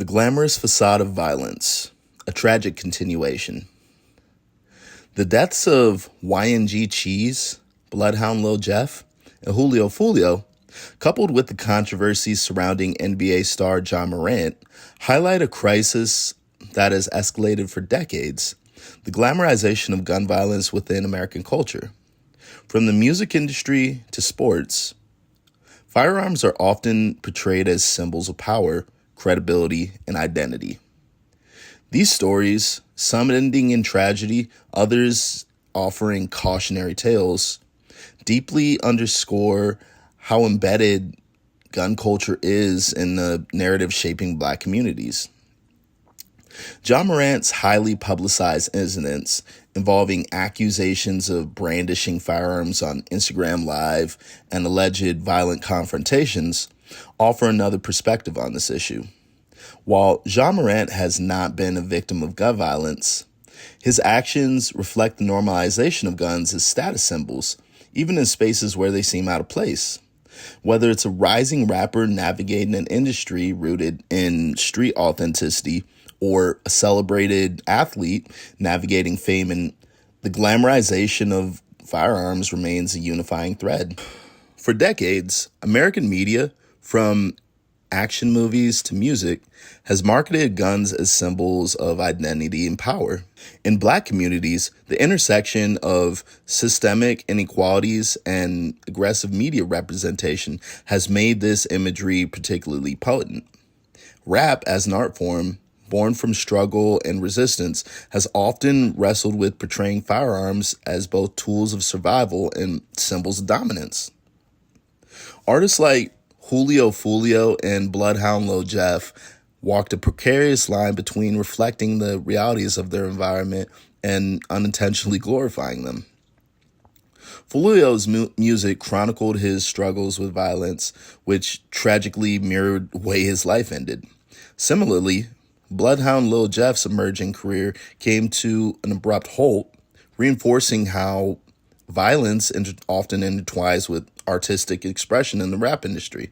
The glamorous facade of violence, a tragic continuation. The deaths of YNG Cheese, Bloodhound Lil Jeff, and Julio Fulio, coupled with the controversies surrounding NBA star Ja Morant, highlight a crisis that has escalated for decades: the glamorization of gun violence within American culture. From the music industry to sports, firearms are often portrayed as symbols of power, credibility, and identity. These stories, some ending in tragedy, others offering cautionary tales, deeply underscore how embedded gun culture is in the narrative shaping Black communities. Ja Morant's highly publicized incidents involving accusations of brandishing firearms on Instagram Live and alleged violent confrontations offer another perspective on this issue. While Ja Morant has not been a victim of gun violence, his actions reflect the normalization of guns as status symbols, even in spaces where they seem out of place. Whether it's a rising rapper navigating an industry rooted in street authenticity or a celebrated athlete navigating fame, and the glamorization of firearms remains a unifying thread. For decades, American media, from action movies to music, has marketed guns as symbols of identity and power. In Black communities, the intersection of systemic inequalities and aggressive media representation has made this imagery particularly potent. Rap, as an art form born from struggle and resistance, has often wrestled with portraying firearms as both tools of survival and symbols of dominance. Artists like Julio Fulio and Bloodhound Lil Jeff walked a precarious line between reflecting the realities of their environment and unintentionally glorifying them. Fulio's music chronicled his struggles with violence, which tragically mirrored the way his life ended. Similarly, Bloodhound Lil Jeff's emerging career came to an abrupt halt, reinforcing how violence often intertwines with artistic expression in the rap industry.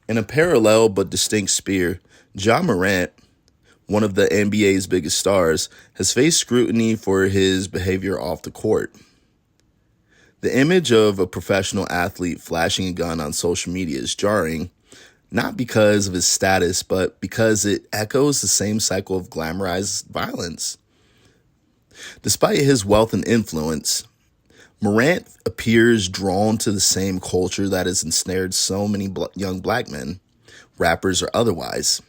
In a parallel but distinct sphere, Ja Morant, one of the NBA's biggest stars, has faced scrutiny for his behavior off the court. The image of a professional athlete flashing a gun on social media is jarring, not because of his status, but because it echoes the same cycle of glamorized violence. Despite his wealth and influence, Morant appears drawn to the same culture that has ensnared so many young Black men, rappers or otherwise.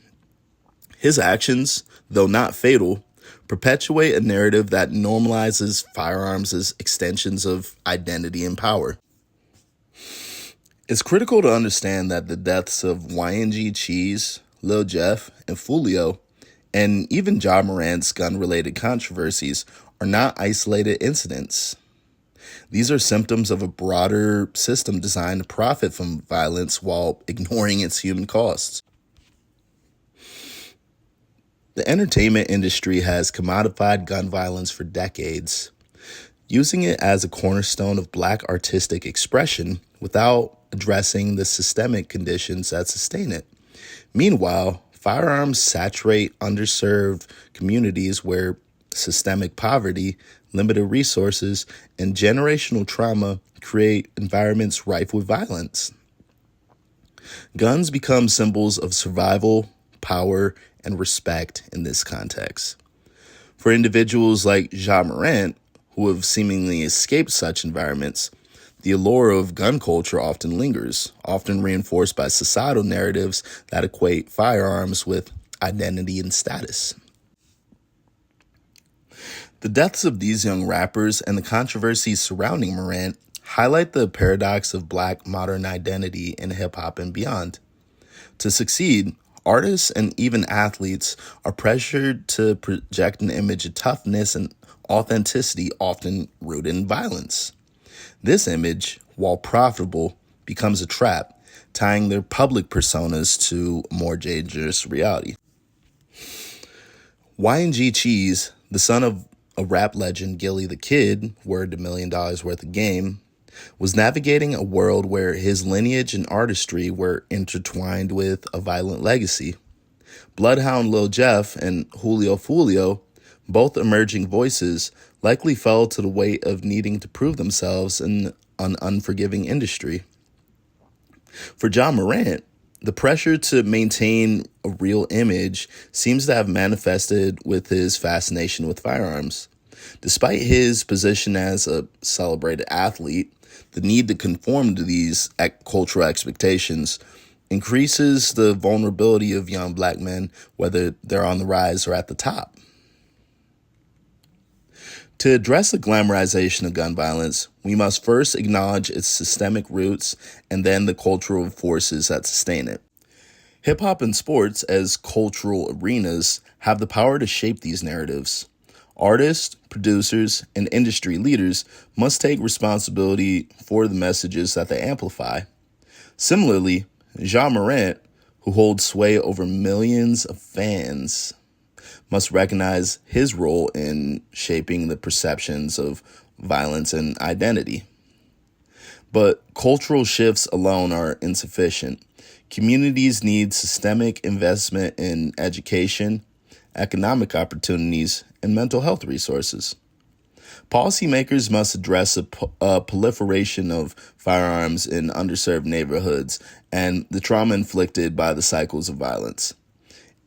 His actions, though not fatal, perpetuate a narrative that normalizes firearms as extensions of identity and power. It's critical to understand that the deaths of YNG Cheese, Lil Jeff, and Fulio, and even Ja Morant's gun-related controversies, are not isolated incidents. These are symptoms of a broader system designed to profit from violence while ignoring its human costs. The entertainment industry has commodified gun violence for decades, using it as a cornerstone of Black artistic expression without addressing the systemic conditions that sustain it. Meanwhile, firearms saturate underserved communities where systemic poverty, limited resources, and generational trauma create environments rife with violence. Guns become symbols of survival, power, and respect in this context. For individuals like Ja Morant, who have seemingly escaped such environments, the allure of gun culture often lingers, often reinforced by societal narratives that equate firearms with identity and status. The deaths of these young rappers and the controversies surrounding Morant highlight the paradox of Black modern identity in hip-hop and beyond. To succeed, artists and even athletes are pressured to project an image of toughness and authenticity, often rooted in violence. This image, while profitable, becomes a trap, tying their public personas to a more dangerous reality. YNG Cheese, the son of a rap legend, Gilly the Kid, word $1 million worth of game, was navigating a world where his lineage and artistry were intertwined with a violent legacy. Bloodhound Lil Jeff and Julio Fulio, both emerging voices, likely fell to the weight of needing to prove themselves in an unforgiving industry. For John Morant, the pressure to maintain a real image seems to have manifested with his fascination with firearms. Despite his position as a celebrated athlete, the need to conform to these cultural expectations increases the vulnerability of young black men, whether they're on the rise or at the top. To address the glamorization of gun violence, we must first acknowledge its systemic roots and then the cultural forces that sustain it. Hip hop and sports, as cultural arenas, have the power to shape these narratives. Artists, producers, and industry leaders must take responsibility for the messages that they amplify. Similarly, John Morant, who holds sway over millions of fans, must recognize his role in shaping the perceptions of violence and identity. But cultural shifts alone are insufficient. Communities need systemic investment in education, economic opportunities, and mental health resources. Policymakers must address a proliferation of firearms in underserved neighborhoods and the trauma inflicted by the cycles of violence.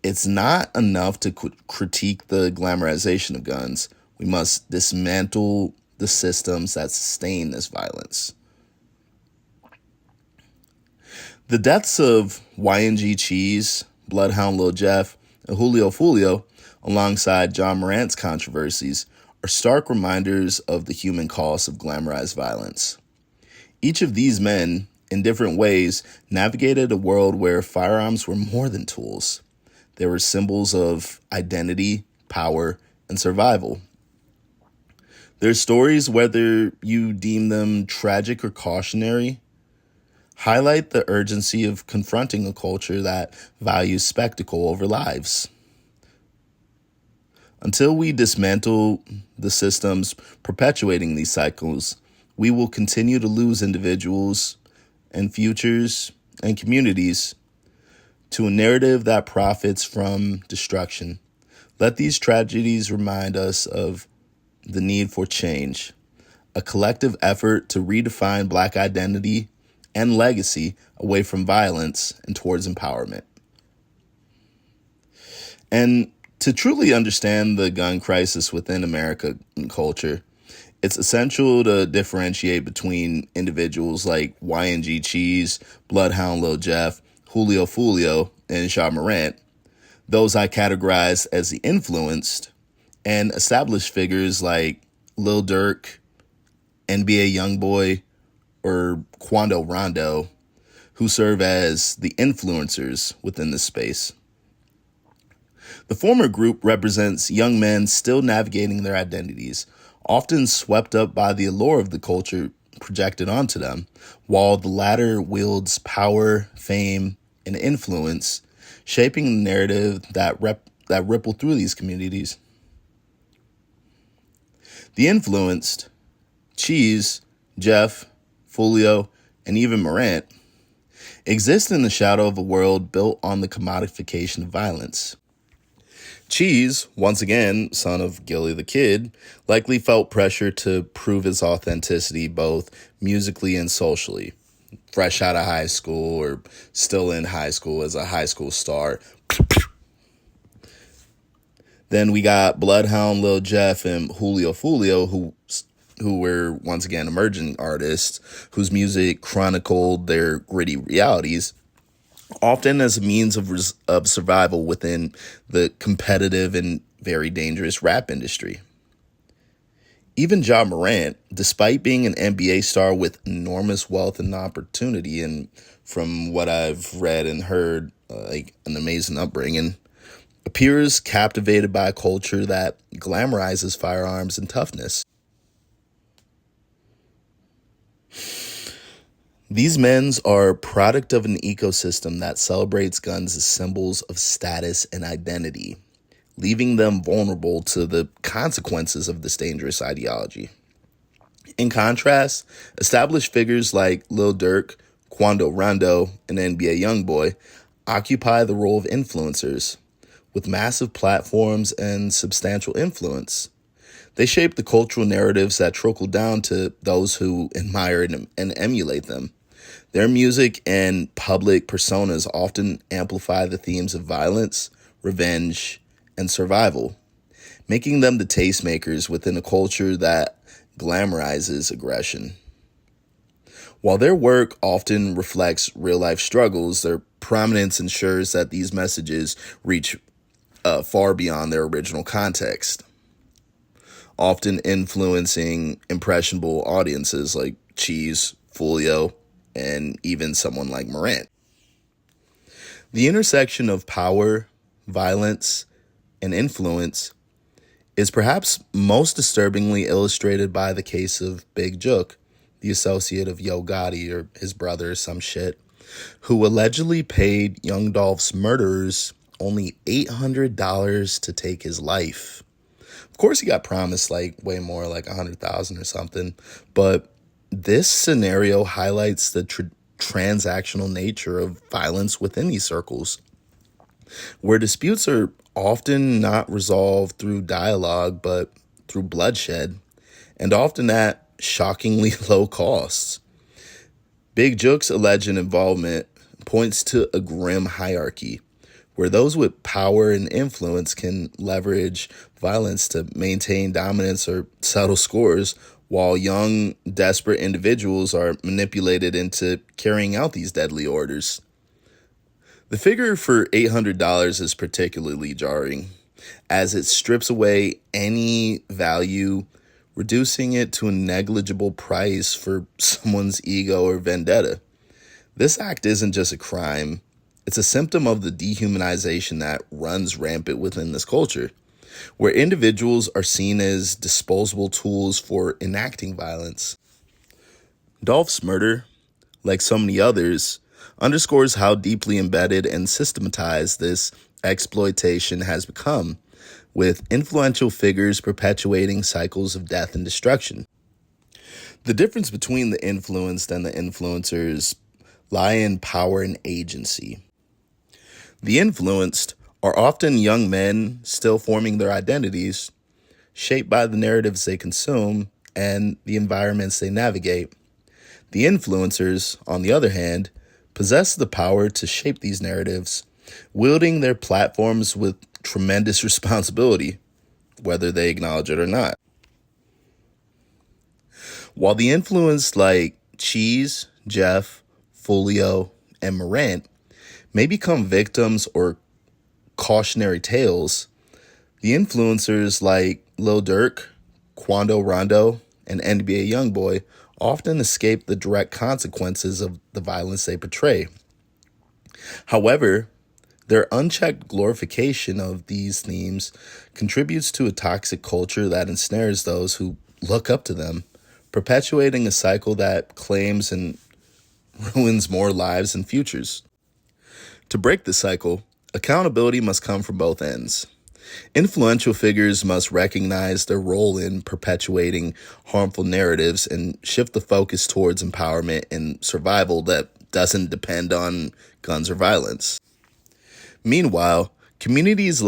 It's not enough to critique the glamorization of guns. We must dismantle the systems that sustain this violence. The deaths of YNG Cheese, Bloodhound Lil Jeff, and Julio Fulio, alongside John Morant's controversies, are stark reminders of the human cost of glamorized violence. Each of these men, in different ways, navigated a world where firearms were more than tools. They were symbols of identity, power, and survival. Their stories, whether you deem them tragic or cautionary, highlight the urgency of confronting a culture that values spectacle over lives. Until we dismantle the systems perpetuating these cycles, we will continue to lose individuals and futures and communities to a narrative that profits from destruction. Let these tragedies remind us of the need for change, a collective effort to redefine Black identity and legacy away from violence and towards empowerment. And to truly understand the gun crisis within American culture, it's essential to differentiate between individuals like YNG Cheese, Bloodhound Lil Jeff, Julio Fulio, and John Morant, those I categorize as the influenced, and established figures like Lil Durk, NBA Youngboy, or Quando Rondo, who serve as the influencers within this space. The former group represents young men still navigating their identities, often swept up by the allure of the culture projected onto them, while the latter wields power, fame, and influence, shaping the narrative that ripple through these communities. The influenced, Cheese, Jeff, Fulio, and even Morant, exist in the shadow of a world built on the commodification of violence. Cheese, once again, son of Gilly the Kid, likely felt pressure to prove his authenticity both musically and socially. Fresh out of high school or still in high school as a high school star. Then we got Bloodhound Lil Jeff and Julio Fulio, who were once again emerging artists whose music chronicled their gritty realities, often as a means of survival within the competitive and very dangerous rap industry. Even John Morant, despite being an NBA star with enormous wealth and opportunity, and from what I've read and heard, like an amazing upbringing, appears captivated by a culture that glamorizes firearms and toughness. These men are a product of an ecosystem that celebrates guns as symbols of status and identity, leaving them vulnerable to the consequences of this dangerous ideology. In contrast, established figures like Lil Durk, Quando Rondo, and NBA Youngboy occupy the role of influencers with massive platforms and substantial influence. They shape the cultural narratives that trickle down to those who admire and emulate them. Their music and public personas often amplify the themes of violence, revenge, and survival, making them the tastemakers within a culture that glamorizes aggression. While their work often reflects real-life struggles, their prominence ensures that these messages reach far beyond their original context, often influencing impressionable audiences like Cheese, Folio, and even someone like Morant. The intersection of power, violence, and influence is perhaps most disturbingly illustrated by the case of Big Jook, the associate of Yo Gotti or his brother or some shit, who allegedly paid Young Dolph's murderers only $800 to take his life. Of course, he got promised like way more, like $100,000 or something, but this scenario highlights the transactional nature of violence within these circles, where disputes are often not resolved through dialogue, but through bloodshed, and often at shockingly low costs. Big Jook's alleged involvement points to a grim hierarchy, where those with power and influence can leverage violence to maintain dominance or settle scores, while young, desperate individuals are manipulated into carrying out these deadly orders. The figure for $800 is particularly jarring, as it strips away any value, reducing it to a negligible price for someone's ego or vendetta. This act isn't just a crime, it's a symptom of the dehumanization that runs rampant within this culture, where individuals are seen as disposable tools for enacting violence. Dolph's murder, like so many others, underscores how deeply embedded and systematized this exploitation has become, with influential figures perpetuating cycles of death and destruction. The difference between the influenced and the influencers lie in power and agency. The influenced are often young men still forming their identities, shaped by the narratives they consume and the environments they navigate. The influencers, on the other hand, possess the power to shape these narratives, wielding their platforms with tremendous responsibility, whether they acknowledge it or not. While the influenced like Cheese, Jeff, Folio, and Morant may become victims or cautionary tales, the influencers like Lil Durk, Quando Rondo, and NBA Youngboy often escape the direct consequences of the violence they portray. However, their unchecked glorification of these themes contributes to a toxic culture that ensnares those who look up to them, perpetuating a cycle that claims and ruins more lives and futures. To break the cycle, accountability must come from both ends. Influential figures must recognize their role in perpetuating harmful narratives and shift the focus towards empowerment and survival that doesn't depend on guns or violence. Meanwhile, communities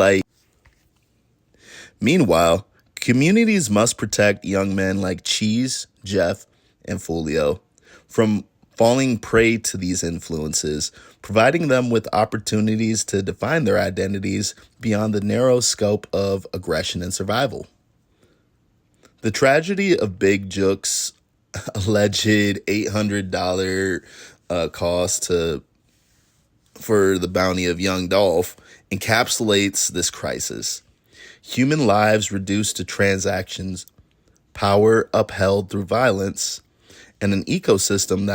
must protect young men like Cheese, Jeff, and Folio from falling prey to these influences, providing them with opportunities to define their identities beyond the narrow scope of aggression and survival. The tragedy of Big Jook's alleged $800 cost for the bounty of Young Dolph encapsulates this crisis. Human lives reduced to transactions, power upheld through violence, and an ecosystem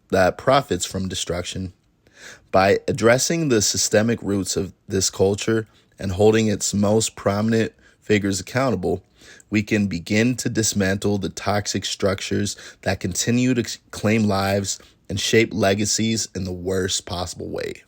that profits from destruction. By addressing the systemic roots of this culture and holding its most prominent figures accountable, we can begin to dismantle the toxic structures that continue to claim lives and shape legacies in the worst possible way.